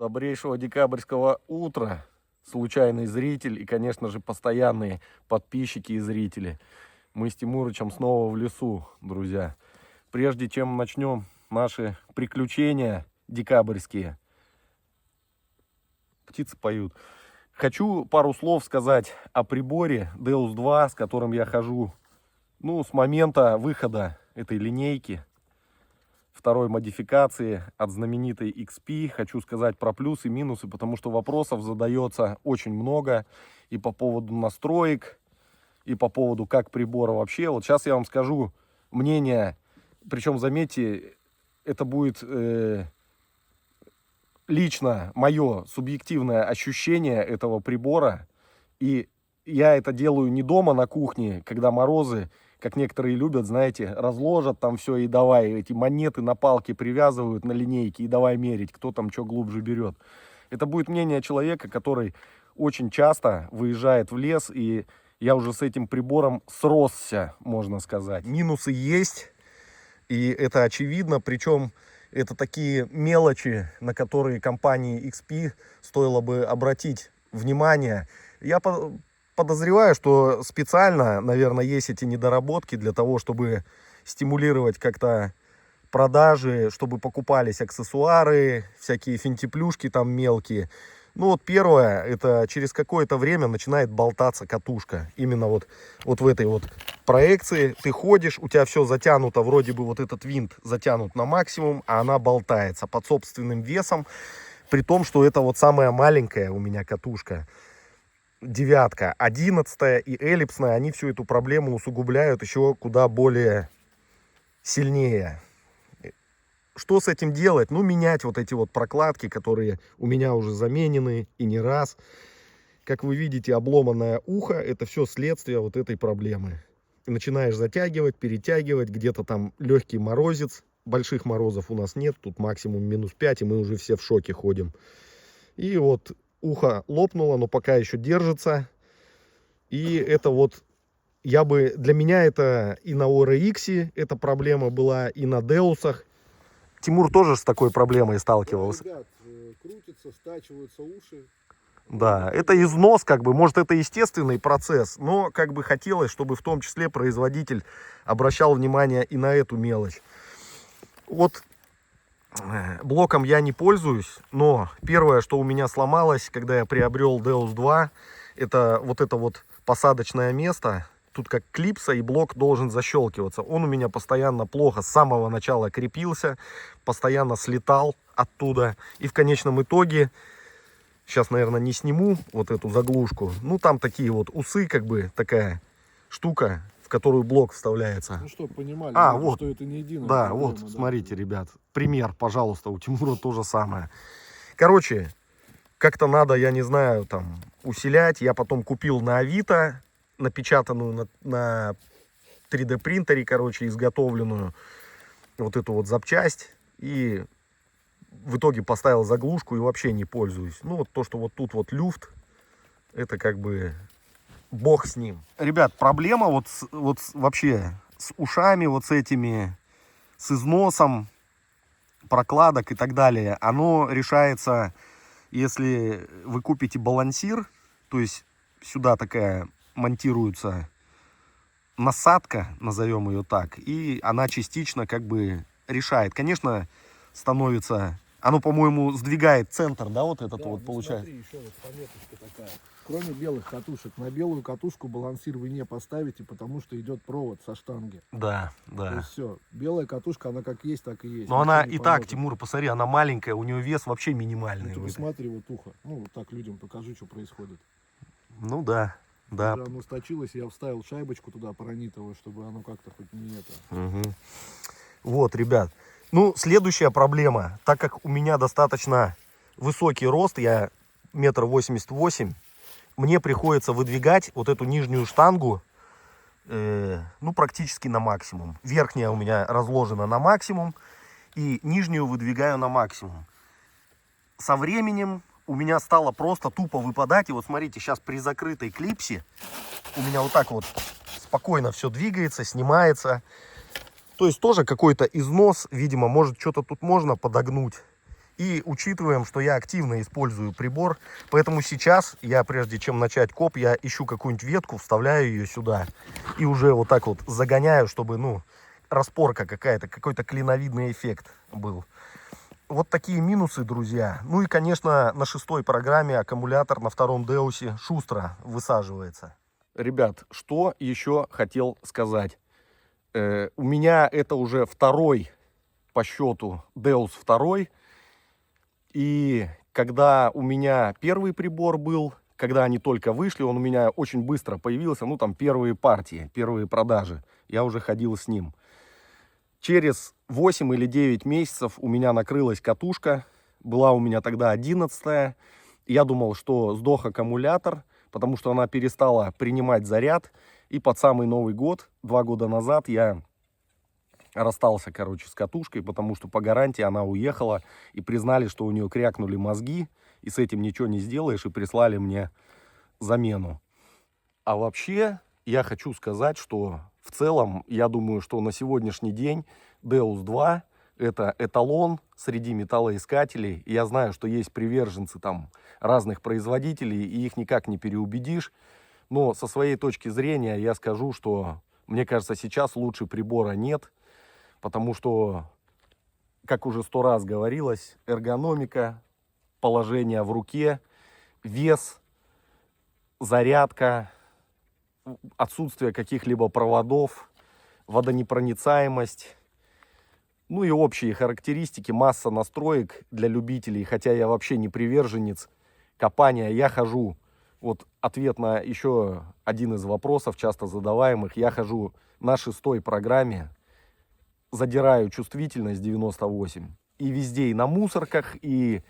Добрейшего декабрьского утра, случайный зритель и, конечно же, постоянные подписчики и зрители. Мы с Тимурычем снова в лесу, друзья. Прежде чем начнем наши приключения декабрьские, птицы поют, хочу пару слов сказать о приборе Deus 2, с которым я хожу, с момента выхода этой линейки. Второй модификации от знаменитой XP. Хочу сказать про плюсы и минусы, потому что вопросов задается очень много и по поводу настроек, и по поводу как прибора вообще. Вот сейчас я вам скажу мнение, причем заметьте, это будет лично мое субъективное ощущение этого прибора. И я это делаю не дома на кухне, когда морозы, как некоторые любят, знаете, разложат там все и давай эти монеты на палке привязывают на линейке и давай мерить, кто там что глубже берет. Это будет мнение человека, который очень часто выезжает в лес, и я уже с этим прибором сросся, можно сказать. Минусы есть, и это очевидно, причем это такие мелочи, на которые компании XP стоило бы обратить внимание. Я подозреваю, что специально, наверное, есть эти недоработки для того, чтобы стимулировать как-то продажи, чтобы покупались аксессуары, всякие финтифлюшки там мелкие. Первое, это через какое-то время начинает болтаться катушка. Именно вот в этой вот проекции ты ходишь, у тебя все затянуто, вроде бы вот этот винт затянут на максимум, а она болтается под собственным весом, при том, что это вот самая маленькая у меня катушка. 9, 11 и эллипсная, они всю эту проблему усугубляют еще куда более сильнее. Что с этим делать? Менять вот эти вот прокладки, которые у меня уже заменены и не раз. Как вы видите, обломанное ухо, это все следствие вот этой проблемы. Начинаешь затягивать, перетягивать, где-то там легкий морозец. Больших морозов у нас нет, тут максимум -5, и мы уже все в шоке ходим. И вот ухо лопнуло, но пока еще держится. И это вот, для меня это и на ORX эта проблема была, и на Деусах. Тимур тоже с такой проблемой сталкивался. Да, ребят, крутятся, стачиваются уши. Да, это износ, может, это естественный процесс, но хотелось, чтобы в том числе производитель обращал внимание и на эту мелочь. Вот блоком я не пользуюсь, но первое, что у меня сломалось, когда я приобрел Deus 2, это вот посадочное место. Тут как клипса, и блок должен защелкиваться. Он у меня постоянно плохо с самого начала крепился, постоянно слетал оттуда. И в конечном итоге, сейчас, наверное, не сниму вот эту заглушку. Там такие вот усы, такая штука, в которую блок вставляется. Чтобы понимали, вот, что это не единая да, проблема, вот, смотрите, ребят, пример, пожалуйста, у Тимура то же самое. Короче, как-то надо, я не знаю, усилять. Я потом купил на Авито, напечатанную на 3D принтере, изготовленную вот эту вот запчасть. И в итоге поставил заглушку и вообще не пользуюсь. То, что вот тут вот люфт, это бог с ним. Ребят, проблема вообще с ушами вот с этими, с износом прокладок и так далее. Оно решается, если вы купите балансир, то есть сюда такая монтируется насадка, назовем ее так, и она частично решает. Конечно, становится, оно, по-моему, сдвигает центр, да, вот этот вот получается. Смотри, еще вот пометочка такая. Кроме белых катушек, на белую катушку балансир вы не поставите, потому что идет провод со штанги. Да. То есть все, белая катушка, она как есть, так и есть. Но она и так, Тимур, посмотри, она маленькая, у нее вес вообще минимальный. Ты посмотри, вот ухо. Вот так людям покажи, что происходит. Да. Когда оно сточилось, я вставил шайбочку туда паранитовую, чтобы оно как-то хоть не это. Угу. Вот, ребят. Следующая проблема. Так как у меня достаточно высокий рост, я 1,88 м, мне приходится выдвигать вот эту нижнюю штангу практически на максимум. Верхняя у меня разложена на максимум, и нижнюю выдвигаю на максимум. Со временем у меня стало просто тупо выпадать. И вот смотрите, сейчас при закрытой клипсе у меня вот так вот спокойно все двигается, снимается. То есть тоже какой-то износ, видимо, может что-то тут можно подогнуть. И учитываем, что я активно использую прибор, поэтому сейчас я, прежде чем начать коп, я ищу какую-нибудь ветку, вставляю ее сюда и уже вот так вот загоняю, чтобы, ну, распорка какая-то, какой-то клиновидный эффект был. Вот такие минусы, друзья. Ну и, конечно, на 6-й программе аккумулятор на 2-м Деусе шустро высаживается. Ребят, что еще хотел сказать. У меня это уже 2-й по счету Deus 2. И когда у меня 1-й прибор был, когда они только вышли, он у меня очень быстро появился. Ну, там первые партии, первые продажи. Я уже ходил с ним. Через 8 или 9 месяцев у меня накрылась катушка. Была у меня тогда 11-я. Я думал, что сдох аккумулятор, потому что она перестала принимать заряд. И под самый Новый год, 2 года назад, я расстался, короче, с катушкой, потому что по гарантии она уехала. И признали, что у нее крякнули мозги. И с этим ничего не сделаешь. И прислали мне замену. А вообще, я хочу сказать, что в целом, я думаю, что на сегодняшний день Deus 2 это эталон среди металлоискателей. Я знаю, что есть приверженцы там разных производителей, и их никак не переубедишь. Но со своей точки зрения я скажу, что мне кажется, сейчас лучше прибора нет, потому что, как уже 100 раз говорилось, эргономика, положение в руке, вес, зарядка, отсутствие каких-либо проводов, водонепроницаемость, ну и общие характеристики, масса настроек для любителей, хотя я вообще не приверженец копания. Я хожу, вот ответ на еще один из вопросов, часто задаваемых, я хожу на 6-й программе, задираю чувствительность 98, и везде, и на мусорках, и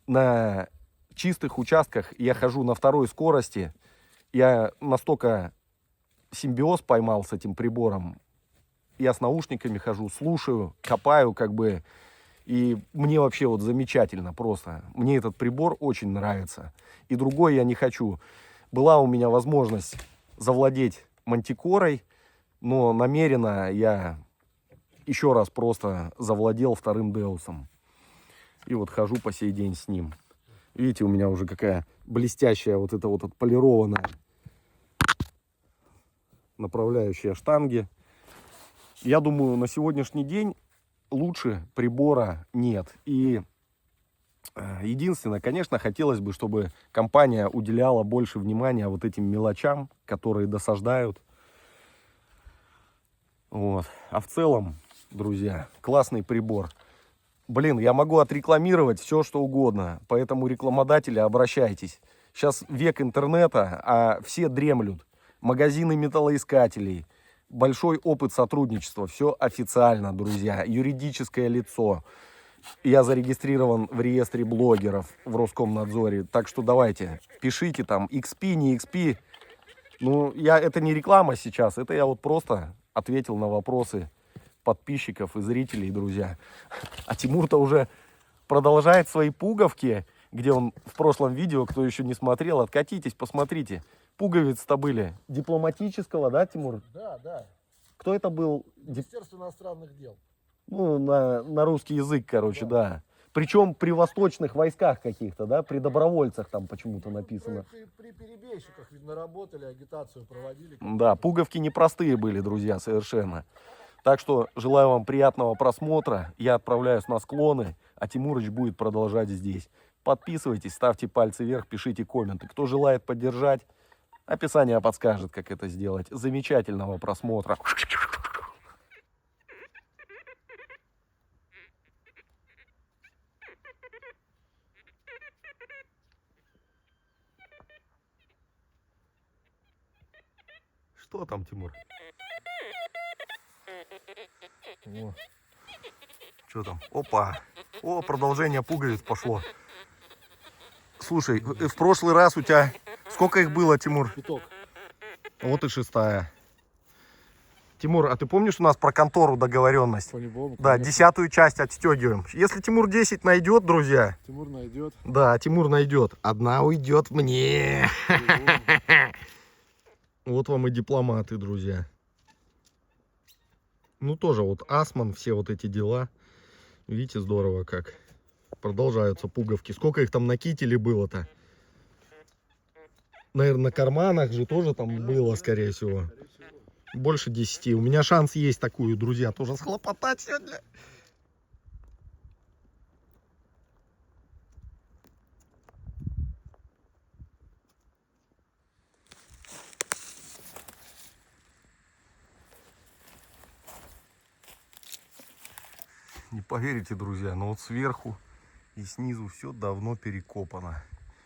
на чистых участках я хожу на 2-й скорости. Я настолько симбиоз поймал с этим прибором. Я с наушниками хожу, слушаю, копаю, как бы. И мне вообще вот замечательно просто. Мне этот прибор очень нравится. И другой я не хочу. Была у меня возможность завладеть мантикорой, но намеренно я еще раз просто завладел 2-м Деусом. И вот хожу по сей день с ним. Видите, у меня уже какая блестящая вот эта вот отполированная направляющая штанги. Я думаю, на сегодняшний день лучше прибора нет. И единственное, конечно, хотелось бы, чтобы компания уделяла больше внимания вот этим мелочам, которые досаждают. Вот. А в целом, друзья, классный прибор. Блин, я могу отрекламировать все, что угодно. Поэтому, рекламодатели, обращайтесь. Сейчас век интернета, а все дремлют. Магазины металлоискателей, большой опыт сотрудничества. Все официально, друзья. Юридическое лицо. Я зарегистрирован в реестре блогеров в Роскомнадзоре. Так что давайте, пишите там, XP, не XP. Ну, это не реклама сейчас. Это я вот просто ответил на вопросы подписчиков и зрителей, друзья. А Тимур-то уже продолжает свои пуговки, где он в прошлом видео, кто еще не смотрел, откатитесь, посмотрите. Пуговицы-то были дипломатического, да, Тимур? Да, да. Кто это был? Министерство иностранных дел. Ну, на русский язык, короче, да. Причем при восточных войсках каких-то, да, при добровольцах там почему-то написано. При перебежчиках, видно, работали, агитацию проводили. Да, пуговки непростые были, друзья, совершенно. Так что желаю вам приятного просмотра. Я отправляюсь на склоны, а Тимурыч будет продолжать здесь. Подписывайтесь, ставьте пальцы вверх, пишите комменты. Кто желает поддержать, описание подскажет, как это сделать. Замечательного просмотра. Что там, Тимур? О. Что там? Опа! О, продолжение пуговиц пошло. Слушай, в прошлый раз у тебя... Сколько их было, Тимур? Пяток. Вот и 6-я. Тимур, а ты помнишь у нас про контору договоренность? По-любому. Да, конечно. 10-ю часть отстегиваем. Если Тимур 10 найдет, друзья... Тимур найдет. Да, Тимур найдет. Одна уйдет мне. Вот вам и дипломаты, друзья. Ну, тоже вот Асман, все вот эти дела. Видите, здорово как. Продолжаются пуговки. Сколько их там на кителе было-то? Наверное, на карманах же тоже там было, скорее всего. Больше 10. У меня шанс есть такую, друзья, тоже схлопотать сегодня. Не поверите, друзья, но вот сверху и снизу все давно перекопано.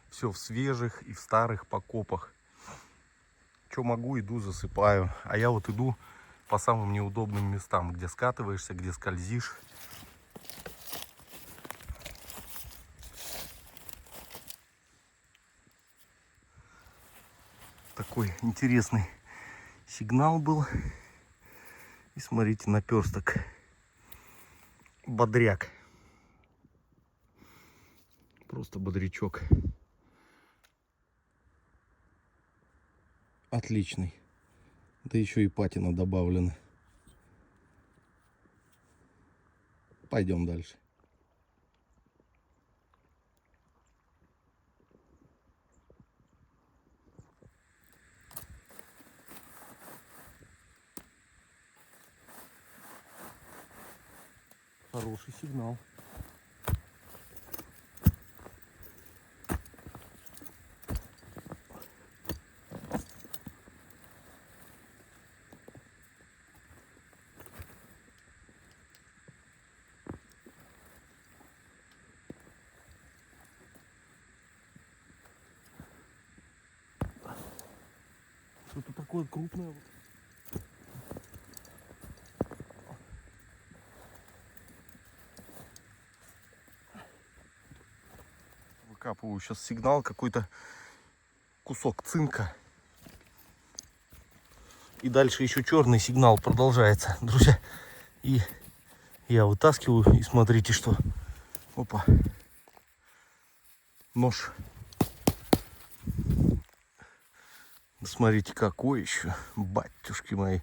Все в свежих и в старых покопах. Что могу, иду засыпаю. А я вот иду по самым неудобным местам, где скатываешься, где скользишь. Такой интересный сигнал был. И смотрите, наперсток. Бодряк. Просто бодрячок. Отличный. Да еще и патина добавлена. Пойдем дальше. Хороший сигнал. Что-то такое крупное. Выкапываю сейчас сигнал, какой-то кусок цинка. И дальше еще черный сигнал продолжается, друзья. И я вытаскиваю, и смотрите, что. Опа. Нож. Смотрите, какой еще. Батюшки мои.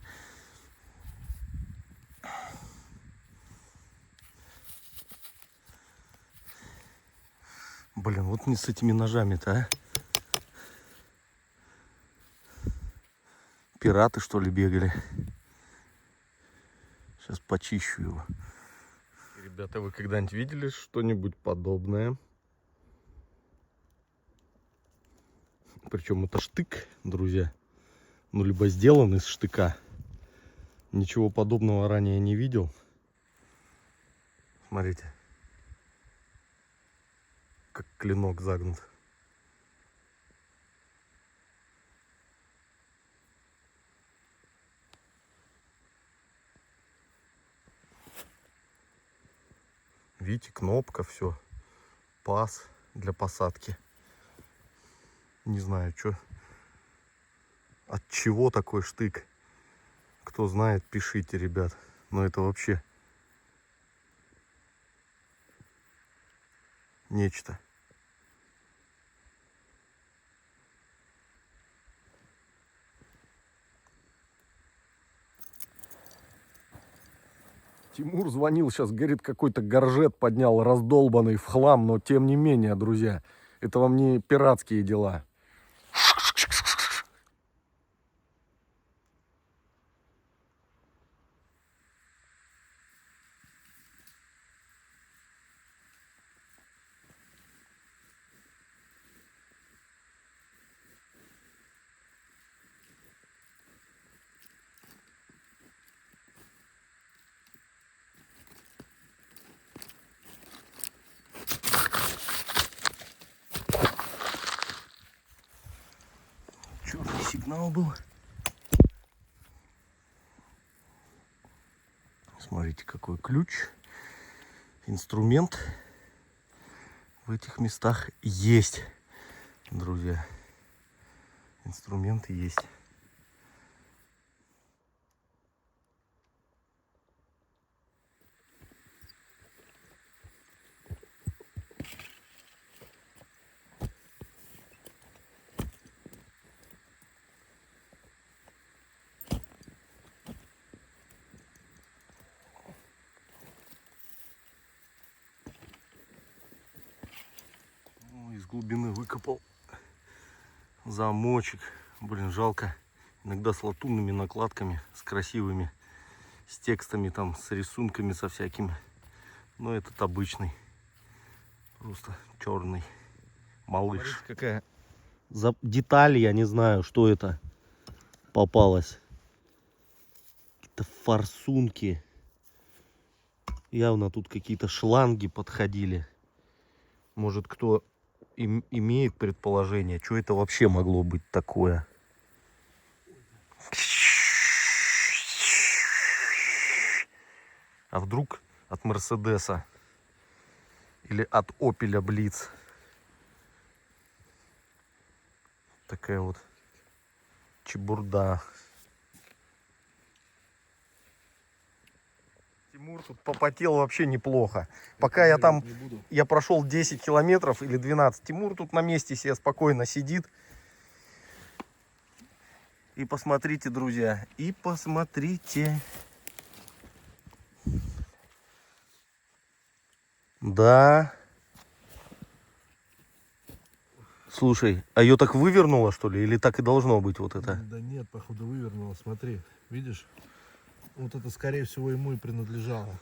Блин, вот не с этими ножами-то, а. Пираты, что ли, бегали. Сейчас почищу его. Ребята, вы когда-нибудь видели что-нибудь подобное? Причем это штык, друзья. Ну, либо сделан из штыка. Ничего подобного ранее не видел. Смотрите. Как клинок загнут. Видите, кнопка, все. Паз для посадки. Не знаю, что. От чего такой штык? Кто знает, пишите, ребят. Но это вообще нечто. Тимур звонил сейчас, говорит, какой-то горжет поднял, раздолбанный в хлам, но тем не менее, друзья, это вам не пиратские дела. Черный сигнал был. Смотрите, какой ключ. Инструмент в этих местах есть, друзья. Инструменты есть. из глубины выкопал. Замочек. Блин, жалко. Иногда с латунными накладками, с красивыми, с текстами там, с рисунками, со всякими. Но этот обычный. Просто черный малыш. Смотрите, какая деталь, я не знаю, что это попалось. Какие-то форсунки. Явно тут какие-то шланги подходили. Может, кто имеет предположение, что это вообще могло быть такое? А вдруг от Мерседеса или от Опеля Блиц? Такая вот чебурда. Тимур тут попотел вообще неплохо. Пока я прошел 10 километров или 12, Тимур тут на месте себе спокойно сидит. И посмотрите, друзья, и посмотрите. Да. Слушай, а ее так вывернуло, что ли? Или так и должно быть вот это? Да нет, походу вывернуло. Смотри, видишь? Вот это, скорее всего, ему и принадлежало.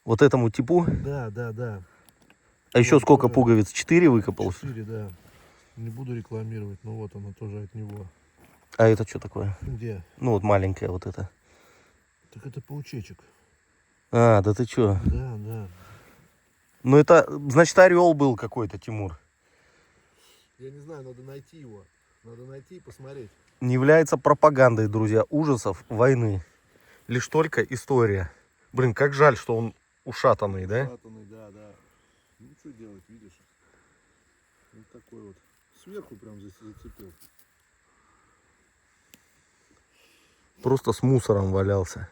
Вот этому типу? Да, да, да. А еще сколько пуговиц? 4 выкопал? 4, да. Не буду рекламировать, но вот она тоже от него. А это что такое? Где? Ну вот маленькая вот эта. Так это паучечек. А, да ты что? Да, да. Ну это, значит, орел был какой-то, Тимур. Я не знаю, надо найти его. Надо найти и посмотреть. Не является пропагандой, друзья, ужасов войны. Лишь только история. Блин, как жаль, что он ушатанный, да? Ушатанный, да, да. Ну что делать, видишь? Вот такой вот. Сверху прям зацепил. Просто с мусором валялся.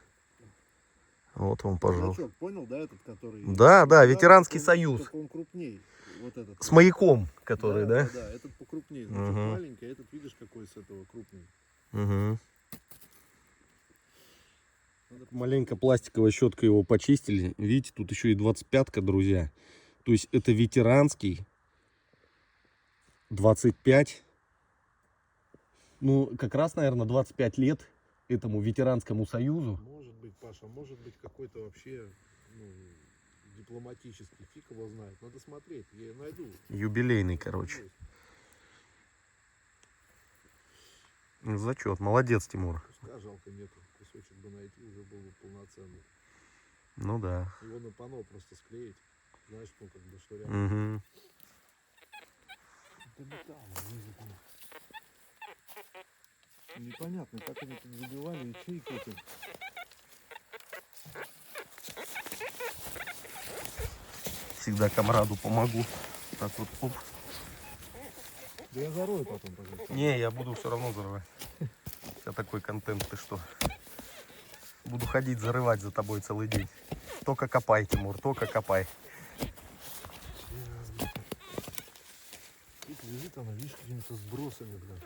Вот он, пожалуйста. Значок, понял, да, этот, который... Да, да, ветеранский союз. Только он крупней. Вот этот. С маяком, который, да? Да, да, этот покрупнее. Значок маленький, а этот, видишь, какой с этого крупный. Угу. Маленько пластиковой щеткой его почистили. Видите, тут еще и 25-ка, друзья. То есть это ветеранский. 25. Ну, как раз, наверное, 25 лет этому ветеранскому союзу. Может быть, Паша, может быть, какой-то вообще дипломатический, фиг его знает. Надо смотреть, я найду. Юбилейный, короче. Зачет, молодец, Тимур. Куска жалко нету, кусочек бы найти, уже был бы полноценный. Ну да. Его на панно просто склеить, знаешь, ну как бы что рядом. Угу. Это металл, непонятно, как они тут забивали ячейки эти. Всегда комраду помогу. Так вот, оп. Да я зарою потом, пожалуйста. Не, я буду все равно зарывать. У тебя такой контент, ты что? Буду ходить зарывать за тобой целый день. Только копай, Тимур, только копай. Тут лежит она, видишь, какими-то сбросами, блин.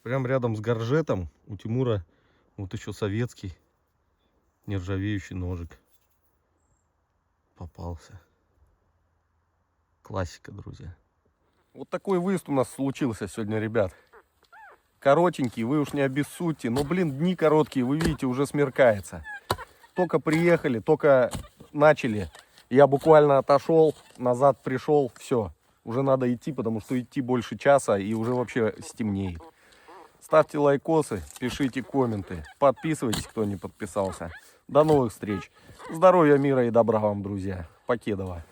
Прям рядом с горжетом у Тимура вот еще советский нержавеющий ножик попался. Классика, друзья. Вот такой выезд у нас случился сегодня, ребят. Коротенький, вы уж не обессудьте. Но, блин, дни короткие, вы видите, уже смеркается. Только приехали, только начали. Я буквально отошел, назад пришел, все. Уже надо идти, потому что идти больше часа и уже вообще стемнеет. Ставьте лайкосы, пишите комменты, подписывайтесь, кто не подписался. До новых встреч. Здоровья, мира и добра вам, друзья. Покедова.